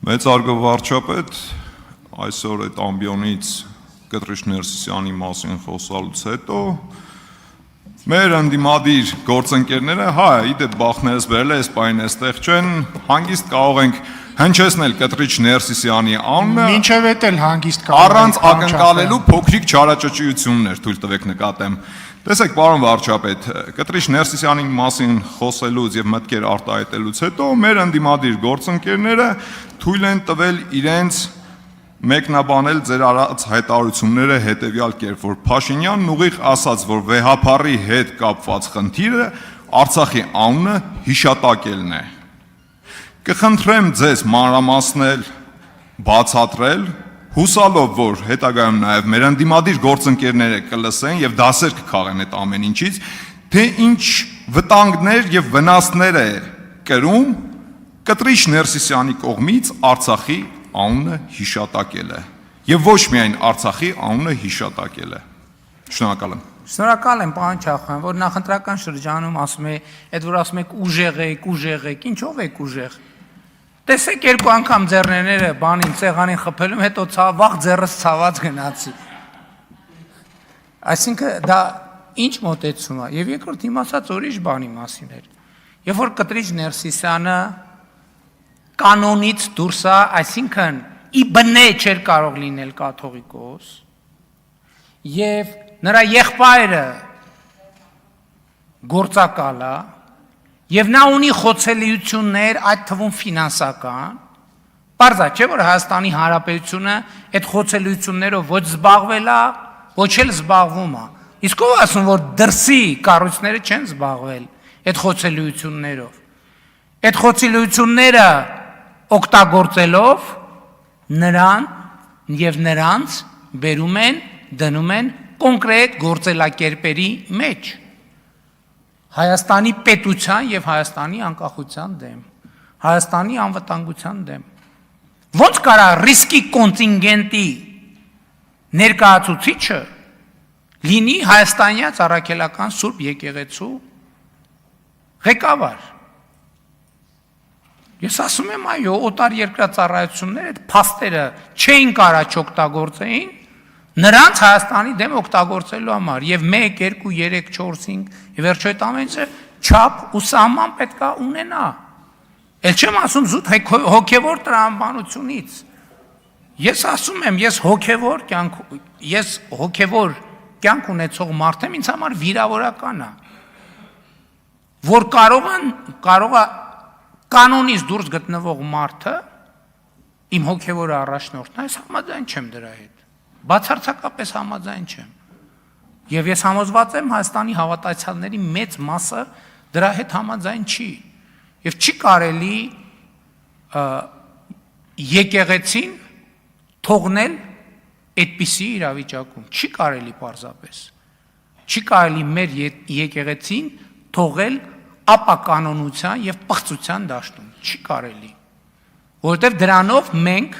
Մեծարգո վարչապետ, այսօր այդ ամբիոնից Կտրիչ Ներսիսյանի մասին խոսալուց հետո մեր ընդդիմադիր գործընկերները, իդեպ բախներս բերել է, այս պայն էստեղ չեն, հանգիստ կարող ենք հնչեցնել Կտրիչ Ներսիսյանի անունը, մինչև էդ էլ հանգիստ կարող առանց ակնկալելու փոքրիկ չարաճճիություններ թույլ տվեք նկատեմ։ Տեսեք, պարոն վարչապետ, Կտրիչ Ներսիսյանի մասին խոսելուց եւ մտքեր արտահայտելուց հետո մեր ընդդիմադիր գործընկերները թույլ են տվել իրենց մեկնաբանել ձեր արած հայտարարությունները հետեւյալ կերպ, որ Փաշինյանն ուղիղ ասաց, որ վեհապարի հետ կապված խնդիրը Արցախի անունը հիշատակելն է։ Կխնդրեմ ձեզ մանրամասնել, բացատրել, հուսալով, որ հետագայում նաև մեր ընդդիմադիր գործընկերները կլսեն եւ դասեր կքաղեն այդ ամեն ինչից, թե ինչ վտանգներ եւ վնասներ է կրում Կտրիչ Ներսիսյանի կողմից Արցախի անունը հիշատակելը եւ ոչ միայն Արցախի անունը հիշատակելը։ Շնորհակալ եմ։ Շնորհակալ եմ, պարոն Չախոյան, որ նախընտրական շրջանում ասում է, այդ որ ասում եք ուժեղ եք, ինչով եք ուժեղ։ Տեսեք երկու անգամ ձեռներները բանին ցեղանին խփելում, հետո վաղ ձեռս ցաված գնացի։ Այսինքն դա ինչ մոտեցում է, եւ երկրորդ իմ ասած ուրիշ բանի մասին էր։ Երբ որ Կտրիչ Ներսիսյանը կանոնից դուրս է, այսինքն ի բնե չէր կարող լինել կաթողիկոս, եւ նրա եղբայրը գործակալ է, եւ նա ունի խոցելիություններ, այդ թվում ֆինանսական, պարզ է, չէ՞ որ Հայաստանի Հանրապետությունը այդ խոցելիություններով ոչ զբաղվել է, ոչ էլ զբաղվում է։ Իսկ ով ասում, որ դրսի կառույցները չեն զբաղվել այդ խոցելիություններով։ Այդ խոցելիությունները օգտագործելով նրան եւ նրանց բերում են, դնում են կոնկրետ գործելակերպերի մեջ Հայաստանի պետության եւ Հայաստանի անկախության դեմ, Հայաստանի անվտանգության դեմ։ Ոնց կարա ռիսկի կոնտինգենտի ներկայացուցիչը լինի հայաստանյաց առաքելական Սուրբ եկեղեցու ղեկավար։ Ես ասում եմ, այո, օտար երկրածառայությունները այդ փաստերը չէին կարա չօգտագործեին նրանց Հայաստանի դեմ օգտագործելու համար եւ 1, 2, 3, 4, 5 վերջո այդ ամենը չափ ու սահման պետք է ունենա։ Էլ չեմ ասում զուտ հոգեվոր տրամաբանությունից։ Ես ասում եմ, ես հոգեվոր կյանք ունեցող մարդ եմ, ինձ համար վիրավորական է, որ կարող է կանոնից դուրս գտնվող մարդը իմ հոգեվոր առաջնորդն է, ես համաձայն չեմ դրա հետ։ Բացարձակապես համաձայն չեմ։ Եվ ես համոզված եմ Հայաստանի հավատացյալների մեծ մասը դրա հետ համաձայն չի։ Եվ չի կարելի եկեղեցին թողնել այդպիսի իրավիճակում։ Չի կարելի պարզապես։ Չի կարելի մեր եկեղեցին թողել ապականոնության եւ պղծության դաշտում։ Չի կարելի։ Որովհետեւ դրանով մենք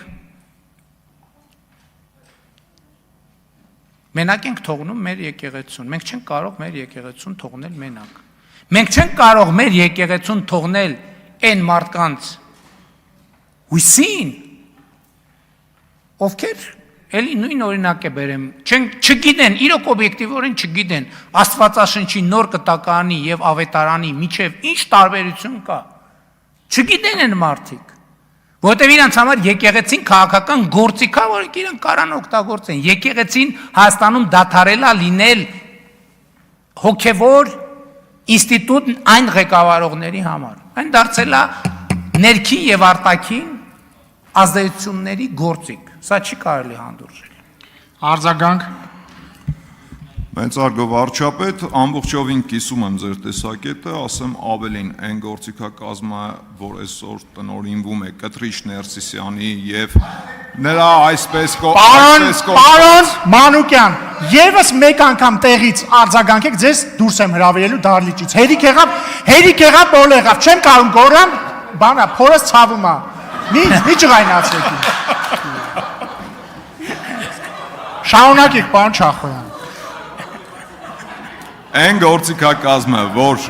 մենակ ենք թողնում մեր եկեղեցուն։ Մենք չենք կարող մեր եկեղեցուն թողնել մենակ։ Մենք չենք կարող մեր եկեղեցուն թողնել այն մարդկանց հույսին, ովքեր էլի նույն օրինակ է բերեմ, չգիտեն, իրոք օբյեկտիվորեն չգիտեն Աստվածաշնչի նոր կտակարանի եւ ավետարանի միջև ինչ տարբերություն կա։ Չգիտեն են մարդիկ։ Որտեւ իրանց համար եկեղեցին քաղաքական գործիք է, որ իրենք կարան օգտագործեն։ Եկեղեցին Հայաստանում դադարել է լինել հոգևոր ինստիտուտ այն ղեկավարողների համար։ Այն դարձել է ներքին եւ արտաքին ազդեցությունների գործիք։ Սա չի կարելի հանդուրժել։ Արձագանք։ Մեծարգո վարչապետ, ամբողջովին կիսում եմ ձեր տեսակետը, ասեմ ավելին, այն գործիքակազմը, որ այսօր տնօրինվում է Կտրիչ Ներսիսյանի եւ նրա այսպես Պարոն Մանուկյան, եւս մեկ անգամ տեղից արձագանքեք, ձեզ դուրս եմ հրավիրելու դահլիճից։ Հերիք եղավ, բոլ եղավ, չեմ կարող գոռամ, բանա, փորս ցավում է։ Մի ջղայնացեք։ Շարունակեք, պարոն Չախոյան։ Այն գործիքակազմը, որ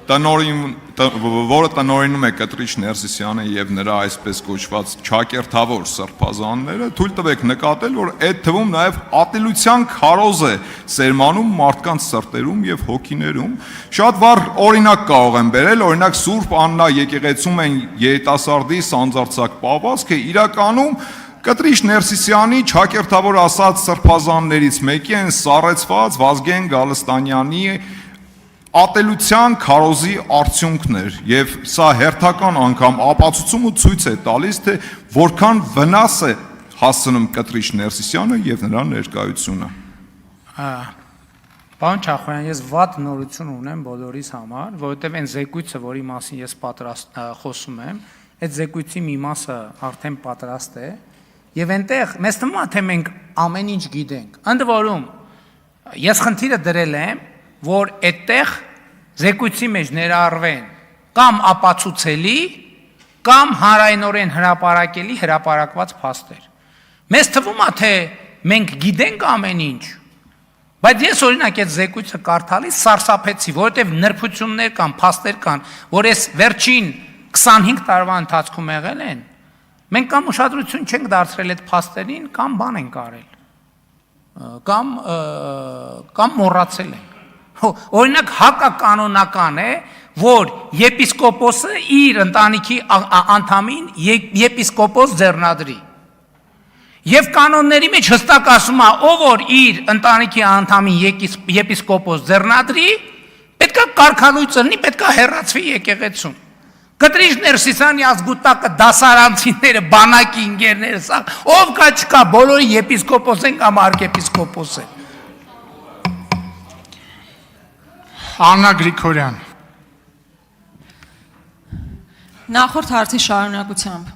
որը տնօրինում է կտրիչ Ներսիսյանը եւ նրա այսպես կոչված ճակերտավոր սրբազանները, թույլ տվեք նկատել, որ այդ թվում նաեւ ատելության քարոզ է սերմանում մարդկանց սրտերում եւ հոգիներում։ Շատ վառ օրինակ կարող եմ բերել, օրինակ Սուրբ Աննա եկեղեցում են երիտասարդի սանձարձակ պահվածքը իրականում Կտրիչ Ներսիսյանի ճակերտավոր ասած սրբազաններից մեկի են սառեցված Վազգեն Գալստանյանի ատելության քարոզի արդյունքներ եւ սա հերթական անգամ ապացուցումը ցույց է տալիս թե որքան վնաս է հասցնում Կտրիչ Ներսիսյանը եւ նրա ներկայությունը։ Պարոն Չախոյան, ես վատ նորություն ունեմ բոլորիս համար, որովհետեւ այն զեկույցը, որի մասին ես խոսում եմ, այդ զեկույցի մի մասը արդեն պատրաստ է եւ այնտեղ մեզ թվում է թե մենք ամեն ինչ գիտենք։ Ընդ որում ես խնդիրը դրել եմ որ այդտեղ զեկույցի մեջ ներառվեն կամ ապացուցելի կամ հանրայնորեն հրապարակելի հրապարակված փաստեր։ Մեզ թվում է թե մենք գիտենք ամեն ինչ, բայց ես օրինակ այդ զեկույցը կարդալիս սարսափեցի, որովհետև նրբություններ կան, փաստեր կան, որ այս վերջին 25 տարվա ընթացքում եղել են, մենք կամ ուշադրություն չենք դարձրել այդ փաստերին, կամ բան ենք արել, կամ մոռացել ենք։ Օրինակ հակականոնական է, որ եպիսկոպոսը իր ընտանիքի անդամին եպիսկոպոս ձեռնադրի։ Եվ կանոնների մեջ հստակ ասում է, ով որ իր ընտանիքի անդամին եպիսկոպոս ձեռնադրի, պետք է կարգալույծը լինի, պետք է հեռացվի եկեղեցում։ Կտրիչ Ներսիսյանի ազգուտակը դասարանցիները, բանակի ընկերները, սա ով կա չկա, բոլորի եպիսկոպոս են կամ արքեպիսկոպոս են։ Աննա Գրիգորյան։ Նախորդ հարցի շարունակությամբ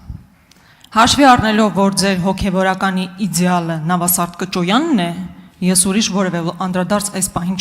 հաշվի առնելով, որ ձեր հոգևորականի իդեալը Նավասարդ Կճոյանն է, ես ուրիշ որևէ անդրադարձ այս պահին